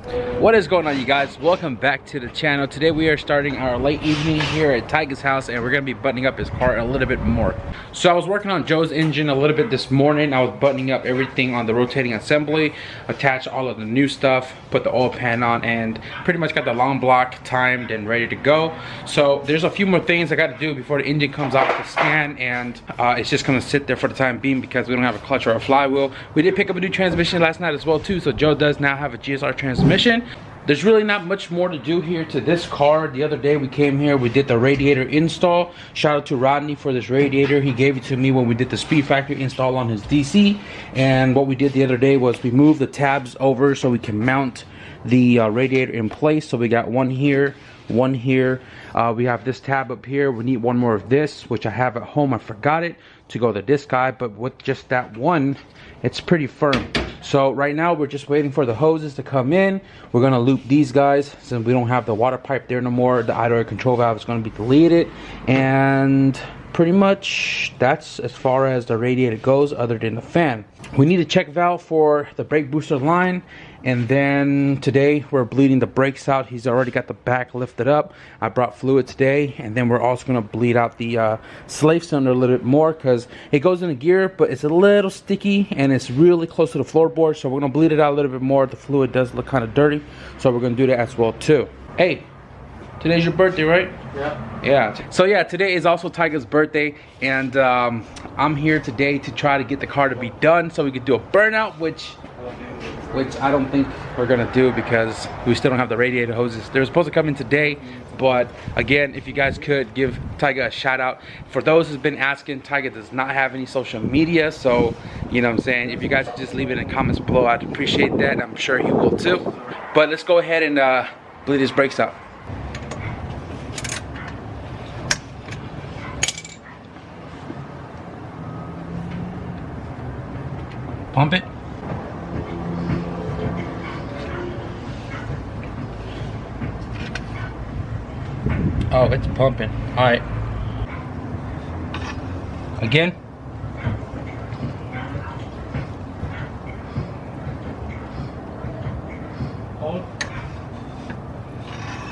What is going on, you guys? Welcome back to the channel. Today we are starting our late evening here at Tyga's house, and we're gonna be buttoning up his car a little bit more. So I was working on Joe's engine a little bit this morning. I was buttoning up everything on the rotating assembly, attached all of the new stuff, put the oil pan on, and pretty much got the long block timed and ready to go. So there's a few more things I got to do before the engine comes off the stand, and it's just gonna sit there for the time being because we don't have a clutch or a flywheel. We did pick up a new transmission last night as well too, so Joe does now have a GSR transmission. There's really not much more to do here to this car. The other day we came here, we did the radiator install. Shout out to Rodney for this radiator. He gave it to me when we did the Speed Factory install on his DC. And what we did the other day was we moved the tabs over so we can mount the radiator in place. So we got one here, one here. We have this tab up here. We need one more of this, which I have at home. I forgot it to go to this guy, but with just that one, it's pretty firm. So right now we're just waiting for the hoses to come in. We're gonna loop these guys since we don't have the water pipe there no more. The idle air control valve is gonna be deleted, and pretty much that's as far as the radiator goes other than the fan. We need a check valve for the brake booster line, and then today we're bleeding the brakes out. He's already got the back lifted up. I brought fluid today, and then we're also going to bleed out the slave cylinder a little bit more because it goes in a gear, but it's a little sticky and it's really close to the floorboard, so we're going to bleed it out a little bit more. The fluid does look kind of dirty, so we're going to do that as well too. Hey, today's your birthday, right? Yeah. So yeah, today is also Tyga's birthday, and I'm here today to try to get the car to be done so we could do a burnout, which I don't think we're gonna do because we still don't have the radiator hoses. They're supposed to come in today, but again, if you guys could give Tyga a shout out. For those who've been asking, Tyga does not have any social media, so you know what I'm saying, if you guys could just leave it in the comments below, I'd appreciate that. I'm sure he will too. But let's go ahead and bleed his brakes out. Pump it. Oh, it's pumping. All right. Again. Hold.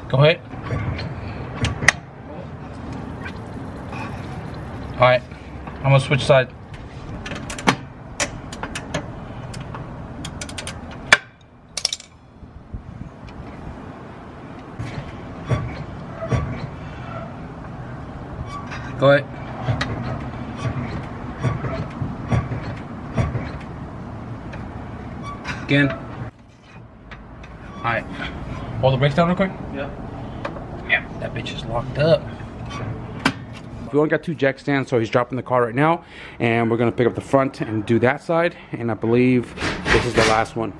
Go ahead. All right. I'm gonna switch sides. Go ahead. Again. Alright. Hold the brakes down real quick. Yeah. Yeah, that bitch is locked up. We only got two jack stands, so he's dropping the car right now. And we're gonna pick up the front and do that side. And I believe this is the last one.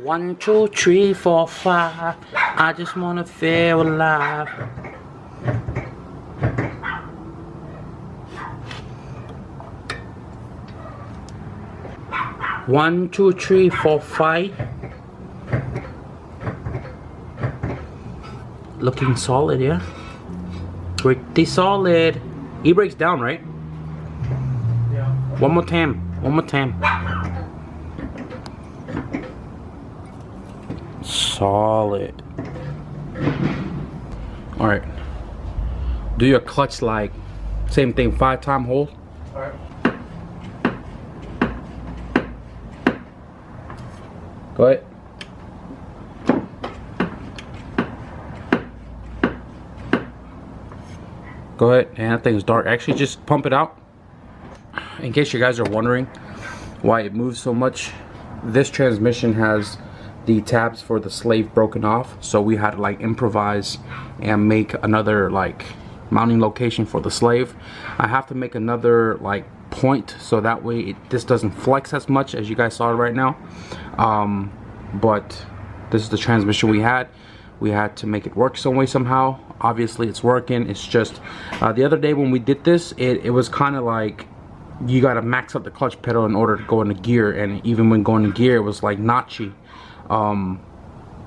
One, two, three, four, five. I just wanna feel alive. One, two, three, four, five. Looking solid, yeah. Pretty solid. E-brake's down, right? Yeah. One more time. One more time. Solid. All right. Do your clutch like same thing, 5-time hold. All right. Go ahead. Go ahead. And that thing's dark. Actually, just pump it out. In case you guys are wondering why it moves so much, this transmission has the tabs for the slave broken off, so we had to like improvise and make another like mounting location for the slave. I have to make another like point so that way this doesn't flex as much as you guys saw right now, but this is the transmission we had. We had to make it work some way somehow. Obviously it's working. It's just the other day when we did this, it was kind of like you got to max up the clutch pedal in order to go into gear, and even when going to gear it was like notchy.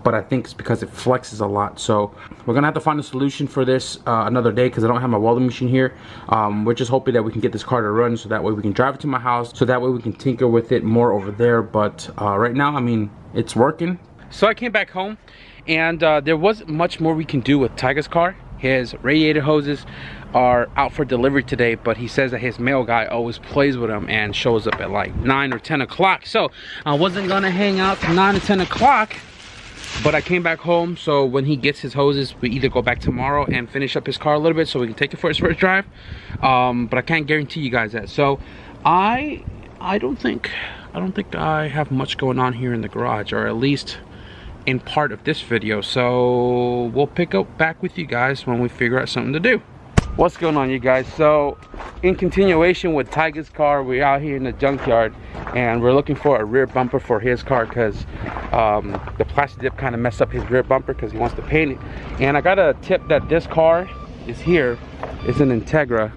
but I think it's because it flexes a lot. So we're gonna have to find a solution for this another day, because I don't have my welding machine here. We're just hoping that we can get this car to run, so that way we can drive it to my house, so that way we can tinker with it more over there. But right now, I mean, it's working. So I came back home, and there wasn't much more we can do with Tyga's car. His radiator hoses are out for delivery today, but he says that his mail guy always plays with them and shows up at like 9 or 10 o'clock. So I wasn't gonna hang out till 9 or 10 o'clock, but I came back home. So when he gets his hoses, we either go back tomorrow and finish up his car a little bit so we can take it for his first drive. But I can't guarantee you guys that. So I don't think I have much going on here in the garage, or at least in part of this video. So we'll pick up back with you guys when we figure out something to do. What's going on, you guys? So in continuation with Tyga's car, we're out here in the junkyard, and we're looking for a rear bumper for his car, because the plastic dip kind of messed up his rear bumper, because he wants to paint it. And I got a tip that this car is here. It's an Integra,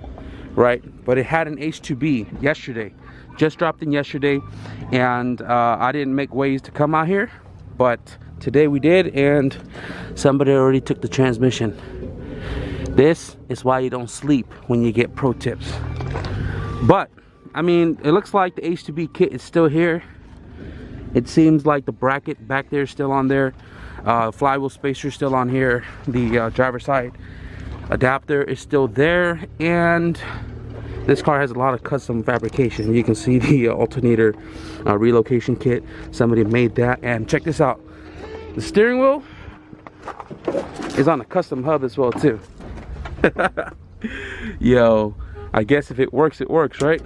right? But it had an H2B yesterday, just dropped in yesterday, and I didn't make ways to come out here, but today we did, and somebody already took the transmission. This is why you don't sleep when you get pro tips. But I mean, it looks like the H2B kit is still here. It seems like the bracket back there is still on there. Flywheel spacer is still on here. The driver's side adapter is still there, and this car has a lot of custom fabrication. You can see the alternator relocation kit. Somebody made that. And check this out. The steering wheel is on a custom hub as well too. Yo, I guess if it works, right?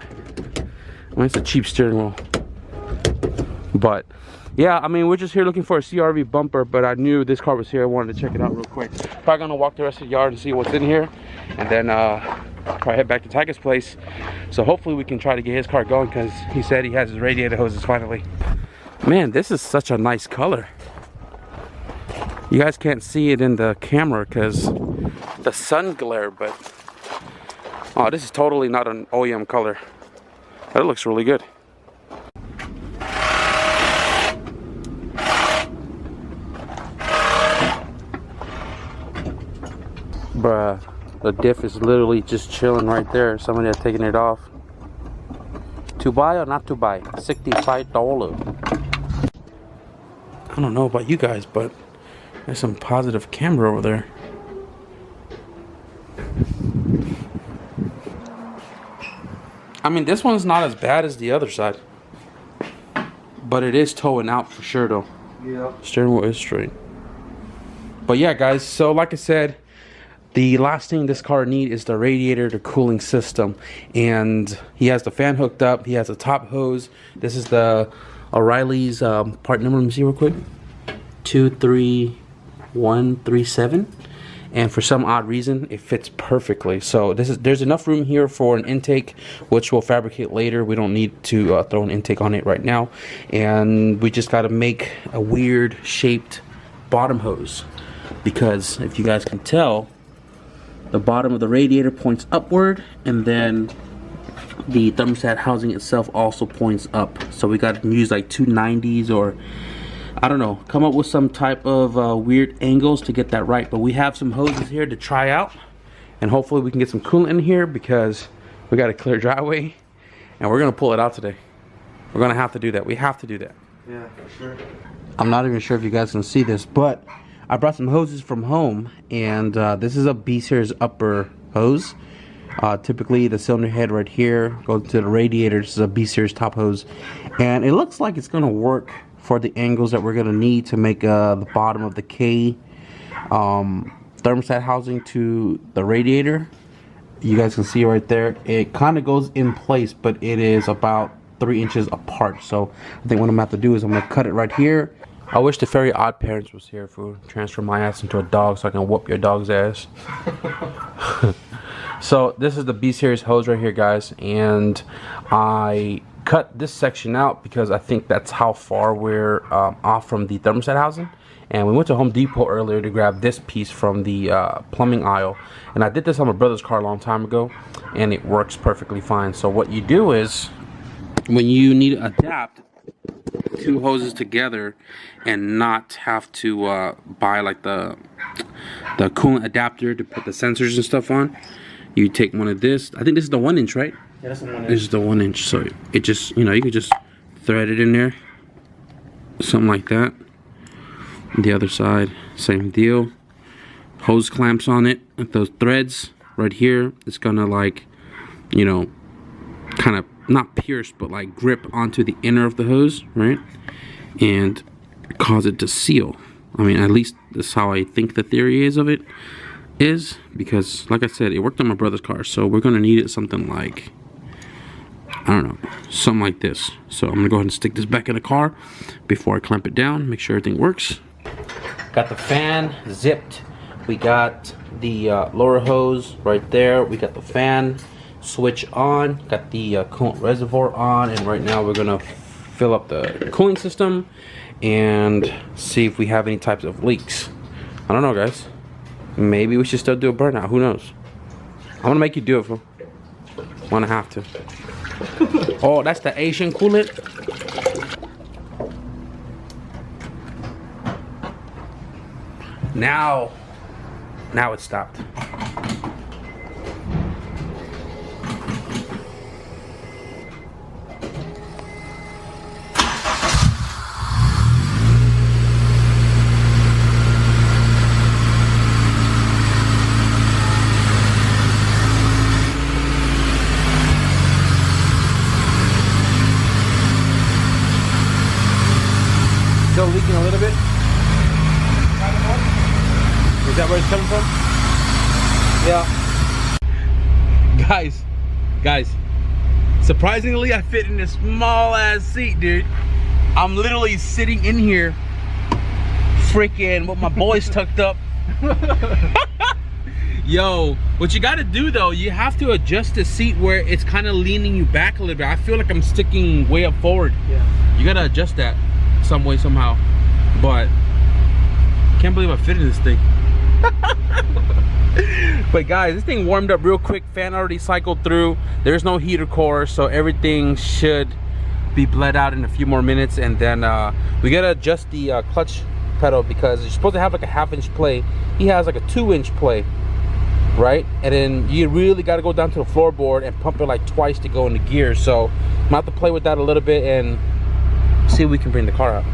Well, it's a cheap steering wheel. But yeah, I mean, we're just here looking for a CRV bumper, but I knew this car was here. I wanted to check it out real quick. Probably gonna walk the rest of the yard and see what's in here, and then probably head back to Tyga's place. So hopefully we can try to get his car going, because he said he has his radiator hoses finally. Man, this is such a nice color. You guys can't see it in the camera because the sun glare, but oh, this is totally not an OEM color. That looks really good. Bruh, the diff is literally just chilling right there. Somebody had taken it off. To buy or not to buy? $65. I don't know about you guys, but there's some positive camera over there. I mean, this one's not as bad as the other side, but it is towing out for sure though. Yeah. Steering wheel is straight. But yeah, guys, so like I said, the last thing this car needs is the radiator, the cooling system. And he has the fan hooked up. He has a top hose. This is the O'Reilly's part number. Let me see real quick. 23137. And for some odd reason, it fits perfectly. So there's enough room here for an intake, which we'll fabricate later. We don't need to throw an intake on it right now. And we just got to make a weird shaped bottom hose, because if you guys can tell, the bottom of the radiator points upward, and then the thermostat housing itself also points up. So we got to use like 290s, or I don't know, come up with some type of weird angles to get that right. But we have some hoses here to try out, and hopefully we can get some coolant in here, because we got a clear driveway and we're gonna pull it out today. We're gonna have to do that. We have to do that. Yeah, for sure. I'm not even sure if you guys can see this, but I brought some hoses from home, and this is a B-series upper hose. Typically the cylinder head right here goes to the radiator. This is a B-series top hose, and it looks like it's gonna work for the angles that we're gonna need to make the bottom of the K thermostat housing to the radiator. You guys can see right there, it kind of goes in place, but it is about 3 inches apart. So I think what I'm gonna have to do is I'm gonna cut it right here. I wish the Fairy Odd Parents was here for transfer my ass into a dog so I can whoop your dog's ass. So this is the B-series hose right here, guys, and I cut this section out because I think that's how far we're off from the thermostat housing. And we went to Home Depot earlier to grab this piece from the plumbing aisle, and I did this on my brother's car a long time ago, and it works perfectly fine. So what you do is, when you need to adapt two hoses together and not have to buy like the coolant adapter to put the sensors and stuff on. You take one of this. I think this is the 1 inch, right? Yeah, that's the 1 inch. This is the 1 inch, so it just, you know, you could just thread it in there, something like that. The other side, same deal. Hose clamps on it. With those threads right here, it's gonna, like, you know, kind of not pierce, but like grip onto the inner of the hose, right? And cause it to seal. I mean, at least that's how I think the theory is of it is, because like I said, it worked on my brother's car, so we're gonna need it something like, I don't know, something like this. So I'm gonna go ahead and stick this back in the car before I clamp it down, make sure everything works. Got the fan zipped. We got the lower hose right there. We got the fan switch on. Got the coolant reservoir on, and right now we're gonna fill up the cooling system and see if we have any types of leaks. I don't know, guys. Maybe we should still do a burnout. Who knows? I'm gonna make you do it, fool. I'm gonna have to. Oh, that's the Asian coolant. Now it stopped. Still leaking a little bit. Is that where it's coming from? Yeah. Guys, surprisingly, I fit in this small ass seat, dude. I'm literally sitting in here, freaking with my boys tucked up. Yo, what you gotta do though, you have to adjust the seat where it's kind of leaning you back a little bit. I feel like I'm sticking way up forward. Yeah. You gotta adjust that some way, somehow. But can't believe I fit in this thing. But guys, this thing warmed up real quick. Fan already cycled through. There's no heater core, so everything should be bled out in a few more minutes. And then we gotta adjust the clutch pedal, because you're supposed to have like a 1/2 inch play. He has like a 2 inch play, right? And then you really got to go down to the floorboard and pump it like twice to go into gear. So I'm gonna have to play with that a little bit and see if we can bring the car out.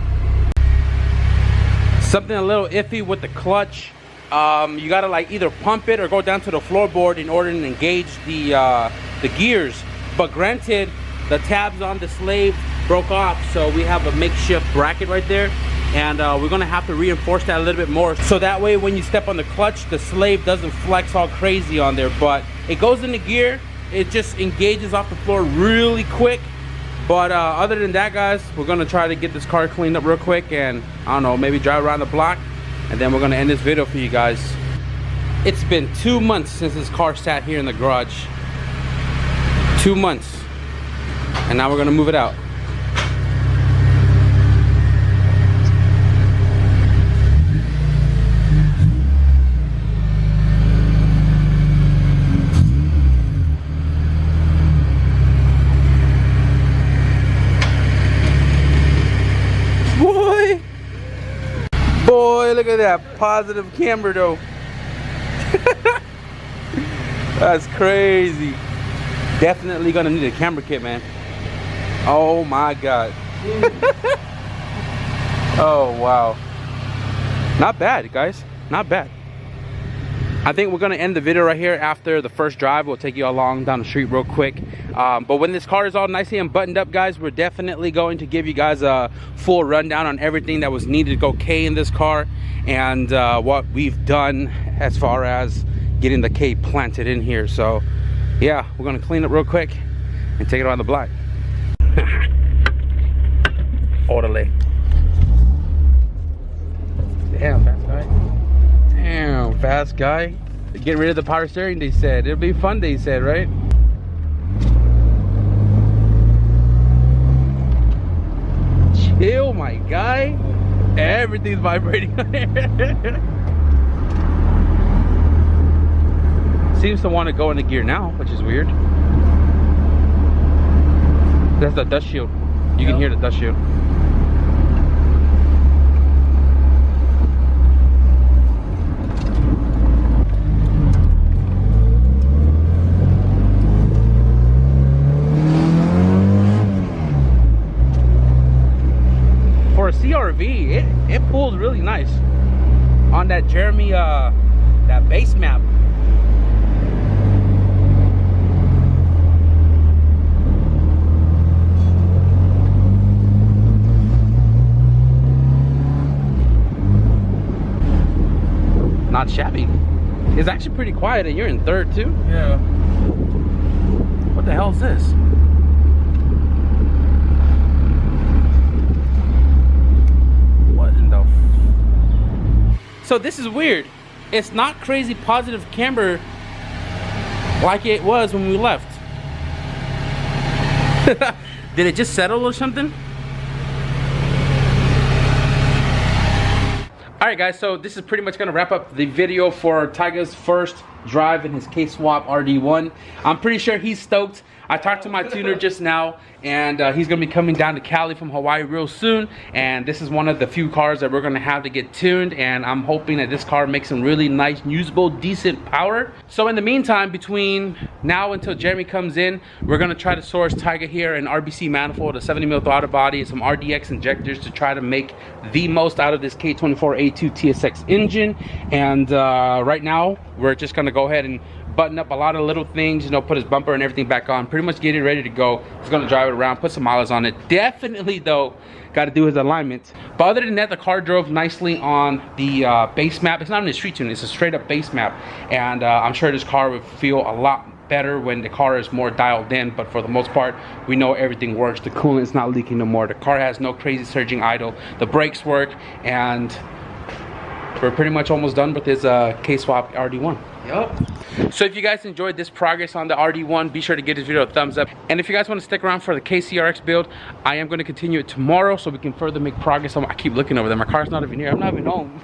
Something a little iffy with the clutch. You gotta like either pump it or go down to the floorboard in order to engage the gears. But granted, the tabs on the slave broke off, so we have a makeshift bracket right there, and we're gonna have to reinforce that a little bit more, so that way when you step on the clutch, the slave doesn't flex all crazy on there. But it goes into gear, it just engages off the floor really quick. But other than that, guys, we're gonna try to get this car cleaned up real quick, and I don't know, maybe drive around the block, and then we're gonna end this video for you guys. It's been 2 months since this car sat here in the garage. 2 months. And now we're gonna move it out. Boy, look at that positive camber though. That's crazy. Definitely gonna need a camera kit, man. Oh my god. Oh wow. Not bad, guys. Not bad. I think we're gonna end the video right here after the first drive. We'll take you along down the street real quick. But when this car is all nicely and buttoned up, guys, we're definitely going to give you guys a full rundown on everything that was needed to go K in this car, and what we've done as far as getting the K planted in here. So yeah, we're gonna clean it real quick and take it around the block. Orderly. Damn, fast guy. Damn, fast guy. Get rid of the power steering, they said. It'll be fun, they said, right? Chill, my guy. Everything's vibrating on here. Seems to want to go into gear now, which is weird. That's the dust shield. You can hear the dust shield. really nice on that Jeremy that base map. Not shabby. It's actually pretty quiet, and you're in third too. Yeah. What the hell is this? What in the So this is weird. It's not crazy positive camber like it was when we left. Did it just settle or something? Alright guys, so this is pretty much gonna wrap up the video for Tyga's first drive in his K-Swap RD1. I'm pretty sure he's stoked. I talked to my tuner just now, and he's gonna be coming down to Cali from Hawaii real soon, and this is one of the few cars that we're gonna have to get tuned, and I'm hoping that this car makes some really nice, usable, decent power. So in the meantime, between now until Jeremy comes in, we're gonna try to source Tyga here an RBC manifold, a 70mm throttle body, and some RDX injectors to try to make the most out of this K24A2 TSX engine. And right now, we're just gonna go ahead and button up a lot of little things, you know, put his bumper and everything back on, pretty much get it ready to go. He's gonna drive it around, put some miles on it. Definitely though, got to do his alignment. But other than that, the car drove nicely on the base map. It's not even a street tune, it's a straight up base map. And I'm sure this car would feel a lot better when the car is more dialed in, but for the most part, we know everything works. The coolant's not leaking no more. The car has no crazy surging idle. The brakes work, and we're pretty much almost done with this K-Swap RD1. Yup. So if you guys enjoyed this progress on the RD1, be sure to give this video a thumbs up. And if you guys want to stick around for the KCRX build, I am going to continue it tomorrow so we can further make progress on. I keep looking over there. My car's not even here. I'm not even home.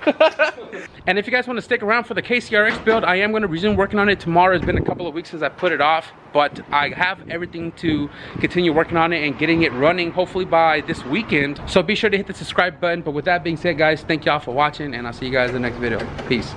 And if you guys want to stick around for the KCRX build, I am going to resume working on it tomorrow. It's been a couple of weeks since I put it off, but I have everything to continue working on it and getting it running hopefully by this weekend. So be sure to hit the subscribe button. But with that being said, guys, thank y'all for watching, and I'll see you guys in the next video. Peace.